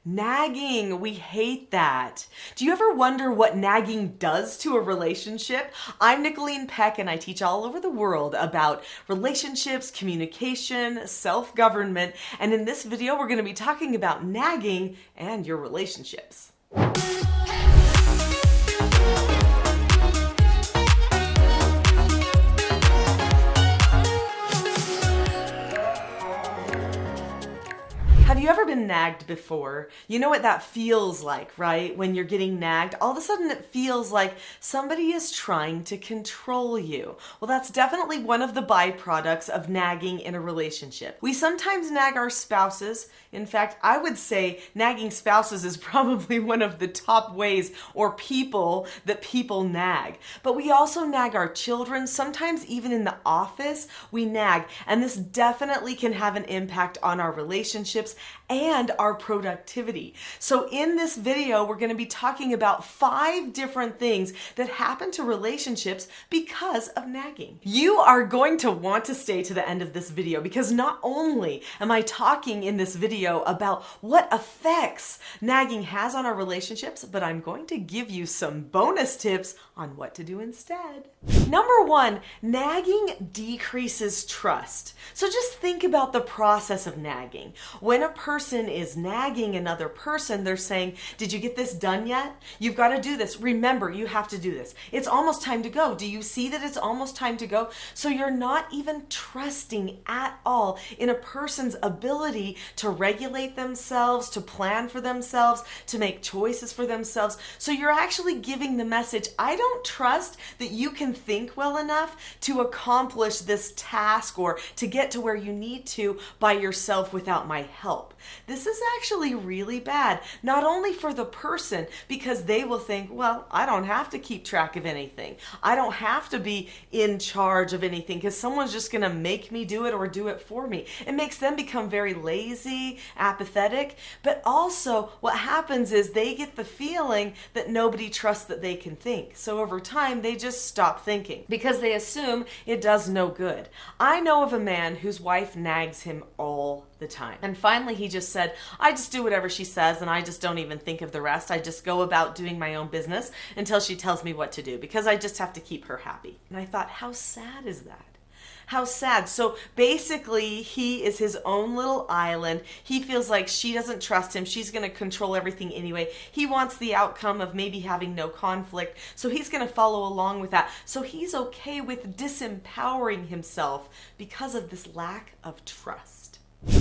Nagging, we hate that. Do you ever wonder what nagging does to a relationship? I'm Nicholeen Peck and I teach all over the world about relationships, communication, self-government, and in this video we're going to be talking about nagging and your relationships. Have you ever been nagged before? You know what that feels like, right? When you're getting nagged, all of a sudden it feels like somebody is trying to control you. Well, that's definitely one of the byproducts of nagging in a relationship. We sometimes nag our spouses. In fact, I would say nagging spouses is probably one of the top ways or people that people nag. But we also nag our children. Sometimes even in the office, we nag. And this definitely can have an impact on our relationships and our productivity. So in this video, we're going to be talking about 5 different things that happen to relationships because of nagging. You are going to want to stay to the end of this video because not only am I talking in this video about what effects nagging has on our relationships, but I'm going to give you some bonus tips on what to do instead. Number 1, nagging decreases trust. So just think about the process of nagging. When a person is nagging another person, they're saying, did you get this done yet? You've got to do this. Remember, you have to do this. It's almost time to go. Do you see that it's almost time to go? So you're not even trusting at all in a person's ability to regulate themselves, to plan for themselves, to make choices for themselves. So you're actually giving the message, I don't trust that you can think well enough to accomplish this task or to get to where you need to by yourself without my help. This is actually really bad, not only for the person, because they will think, well, I don't have to keep track of anything. I don't have to be in charge of anything because someone's just going to make me do it or do it for me. It makes them become very lazy, apathetic, but also what happens is they get the feeling that nobody trusts that they can think. So over time, they just stop thinking because they assume it does no good. I know of a man whose wife nags him all the time. And finally, he just said, I just do whatever she says and I just don't even think of the rest. I just go about doing my own business until she tells me what to do because I just have to keep her happy. And I thought, how sad is that? How sad. So basically, he is his own little island. He feels like she doesn't trust him. She's going to control everything anyway. He wants the outcome of maybe having no conflict. So he's going to follow along with that. So he's okay with disempowering himself because of this lack of trust.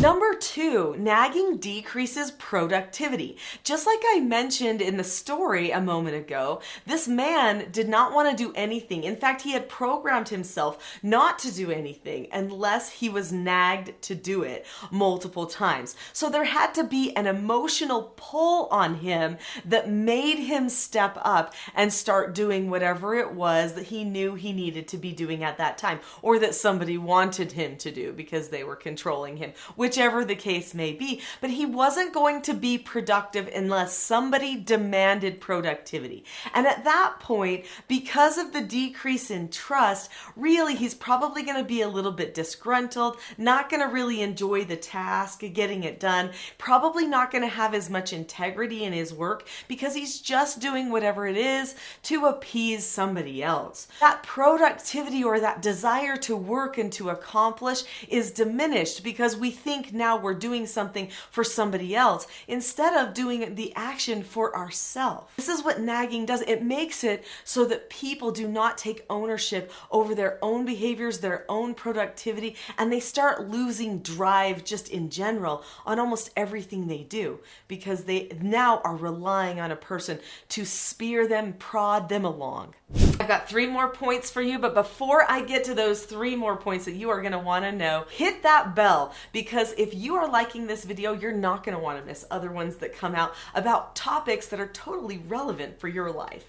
Number 2, nagging decreases productivity. Just like I mentioned in the story a moment ago, this man did not want to do anything. In fact, he had programmed himself not to do anything unless he was nagged to do it multiple times. So there had to be an emotional pull on him that made him step up and start doing whatever it was that he knew he needed to be doing at that time, or that somebody wanted him to do because they were controlling him. Whichever the case may be, but he wasn't going to be productive unless somebody demanded productivity. And at that point, because of the decrease in trust, really he's probably going to be a little bit disgruntled, not going to really enjoy the task of getting it done, probably not going to have as much integrity in his work because he's just doing whatever it is to appease somebody else. That productivity or that desire to work and to accomplish is diminished because we think now we're doing something for somebody else instead of doing the action for ourselves. This is what nagging does. It makes it so that people do not take ownership over their own behaviors, their own productivity, and they start losing drive just in general on almost everything they do because they now are relying on a person to spear them, prod them along. I've got 3 more points for you, but before I get to those 3 more points that you are going to want to know, hit that bell because if you are liking this video, you're not going to want to miss other ones that come out about topics that are totally relevant for your life.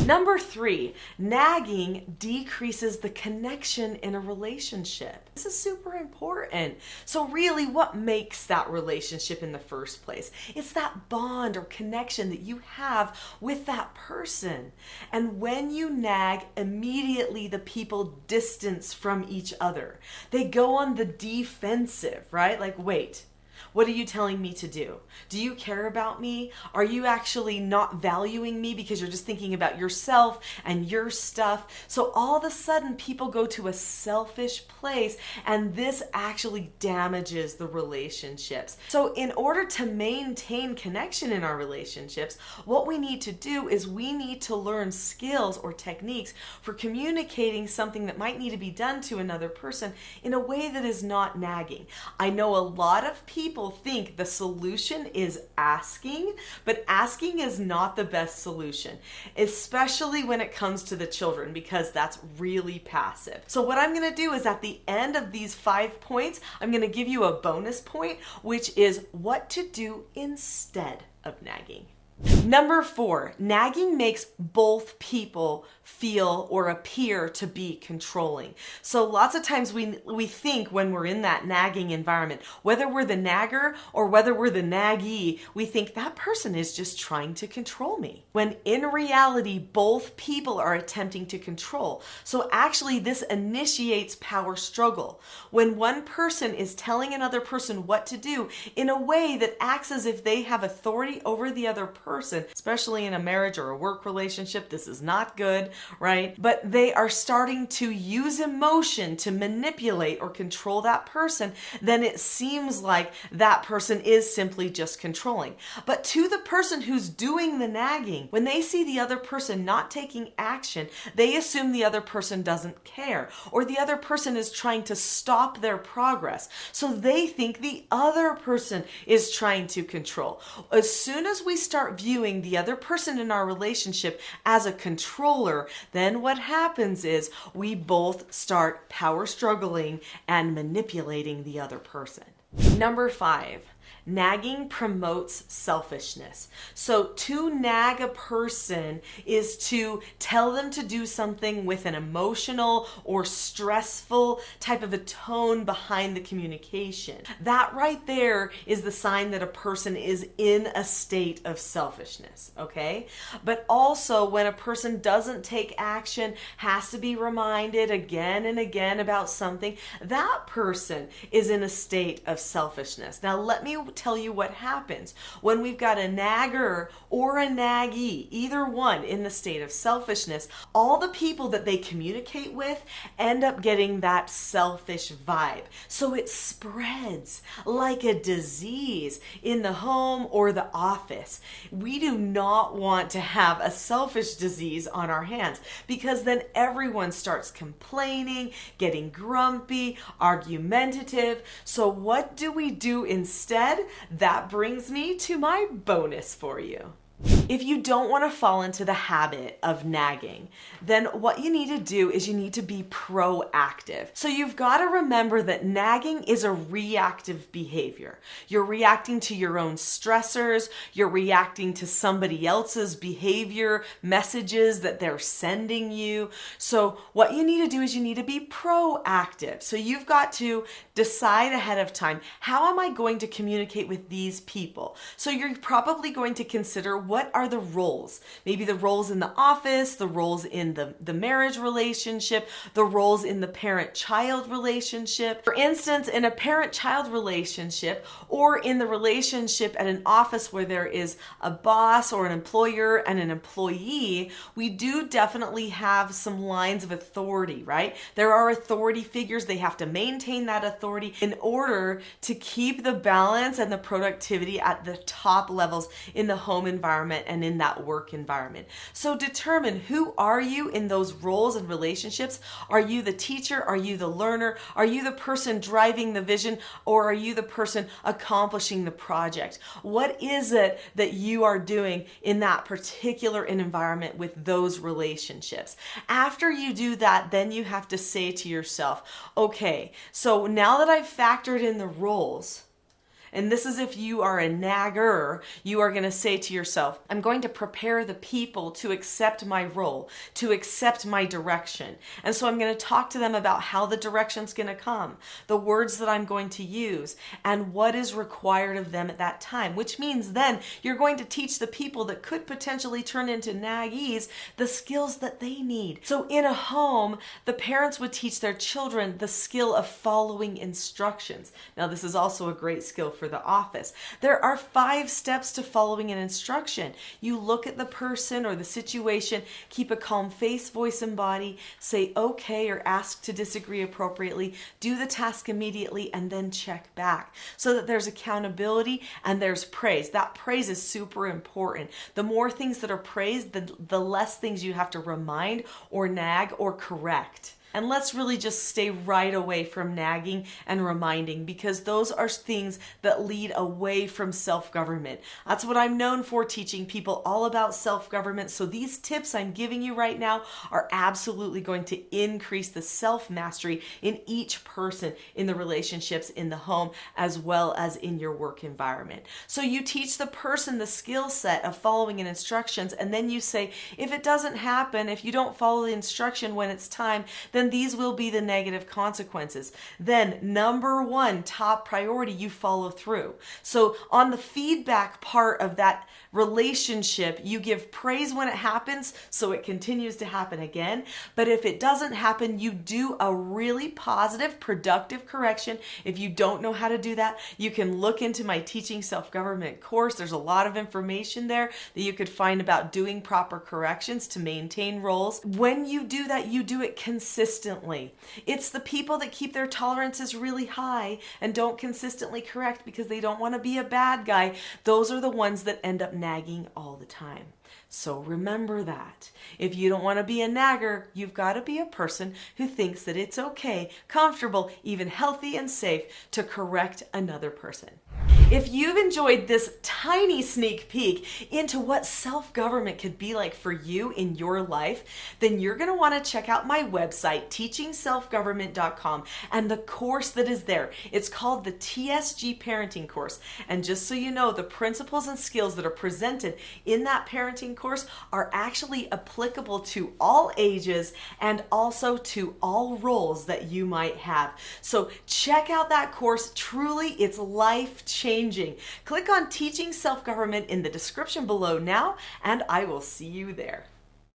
Number 3, nagging decreases the connection in a relationship. This is super important. So really, what makes that relationship in the first place? It's that bond or connection that you have with that person. And when you nag, immediately the people distance from each other. They go on the defensive, right? Like, wait, What are you telling me to do? Do you care about me? Are you actually not valuing me because you're just thinking about yourself and your stuff? So all of a sudden people go to a selfish place, and this actually damages the relationships. So in order to maintain connection in our relationships, what we need to do is we need to learn skills or techniques for communicating something that might need to be done to another person in a way that is not nagging. I know a lot of people think the solution is asking, but asking is not the best solution, especially when it comes to the children, because that's really passive. So what I'm going to do is at the end of these 5 points, I'm going to give you a bonus point, which is what to do instead of nagging. Number 4, nagging makes both people feel or appear to be controlling. So lots of times we think when we're in that nagging environment, whether we're the nagger or whether we're the naggee, we think that person is just trying to control me. When in reality, both people are attempting to control. So actually this initiates power struggle. When one person is telling another person what to do in a way that acts as if they have authority over the other person, especially in a marriage or a work relationship, this is not good, right? But they are starting to use emotion to manipulate or control that person, then it seems like that person is simply just controlling. But to the person who's doing the nagging, when they see the other person not taking action, they assume the other person doesn't care, or the other person is trying to stop their progress. So they think the other person is trying to control. As soon as we start viewing the other person in our relationship as a controller, then what happens is we both start power struggling and manipulating the other person. Number 5, nagging promotes selfishness. So to nag a person is to tell them to do something with an emotional or stressful type of a tone behind the communication. That right there is the sign that a person is in a state of selfishness, okay? But also when a person doesn't take action, has to be reminded again and again about something, that person is in a state of selfishness. Now let me tell you what happens when we've got a nagger or a naggee, either one in the state of selfishness. All the people that they communicate with end up getting that selfish vibe. So it spreads like a disease in the home or the office. We do not want to have a selfish disease on our hands, because then everyone starts complaining, getting grumpy, argumentative. So what do we do instead? That brings me to my bonus for you. If you don't want to fall into the habit of nagging, then what you need to do is you need to be proactive. So you've got to remember that nagging is a reactive behavior. You're reacting to your own stressors, you're reacting to somebody else's behavior, messages that they're sending you. So what you need to do is you need to be proactive. So you've got to decide ahead of time, how am I going to communicate with these people? So you're probably going to consider, what are the roles? Maybe the roles in the office, the roles in the marriage relationship, the roles in the parent-child relationship. For instance, in a parent-child relationship, or in the relationship at an office where there is a boss or an employer and an employee, we do definitely have some lines of authority, right? There are authority figures. They have to maintain that authority in order to keep the balance and the productivity at the top levels in the home environment and in that work environment. So determine, who are you in those roles and relationships? Are you the teacher? Are you the learner? Are you the person driving the vision? Or are you the person accomplishing the project? What is it that you are doing in that particular environment with those relationships? After you do that, then you have to say to yourself, okay, so now that I've factored in the roles, and this is if you are a nagger, you are going to say to yourself, I'm going to prepare the people to accept my role, to accept my direction. And so I'm going to talk to them about how the direction's going to come, the words that I'm going to use, and what is required of them at that time, which means then you're going to teach the people that could potentially turn into naggies the skills that they need. So in a home, the parents would teach their children the skill of following instructions. Now, this is also a great skill for for the office. There are 5 steps to following an instruction. You look at the person or the situation, keep a calm face, voice, and body, say okay or ask to disagree appropriately, do the task immediately, and then check back so that there's accountability and there's praise. That praise is super important. The more things that are praised, the less things you have to remind or nag or correct. And let's really just stay right away from nagging and reminding, because those are things that lead away from self-government. That's what I'm known for, teaching people all about self-government. So these tips I'm giving you right now are absolutely going to increase the self-mastery in each person in the relationships in the home, as well as in your work environment. So you teach the person the skill set of following an instructions, and then you say, if it doesn't happen, if you don't follow the instruction when it's time, then these will be the negative consequences. Then number 1, top priority, you follow through. So on the feedback part of that relationship, you give praise when it happens so it continues to happen again. But if it doesn't happen, you do a really positive, productive correction. If you don't know how to do that, you can look into my Teaching Self-Government course. There's a lot of information there that you could find about doing proper corrections to maintain roles. When you do that, you do it consistently. It's the people that keep their tolerances really high and don't consistently correct because they don't want to be a bad guy. Those are the ones that end up nagging all the time. So remember that. If you don't want to be a nagger, you've got to be a person who thinks that it's okay, comfortable, even healthy and safe to correct another person. If you've enjoyed this tiny sneak peek into what self-government could be like for you in your life, then you're going to want to check out my website, teachingselfgovernment.com, and the course that is there. It's called the TSG Parenting Course. And just so you know, the principles and skills that are presented in that parenting course are actually applicable to all ages and also to all roles that you might have. So check out that course. Truly, it's life-changing. Click on Teaching Self-Government in the description below now, and I will see you there.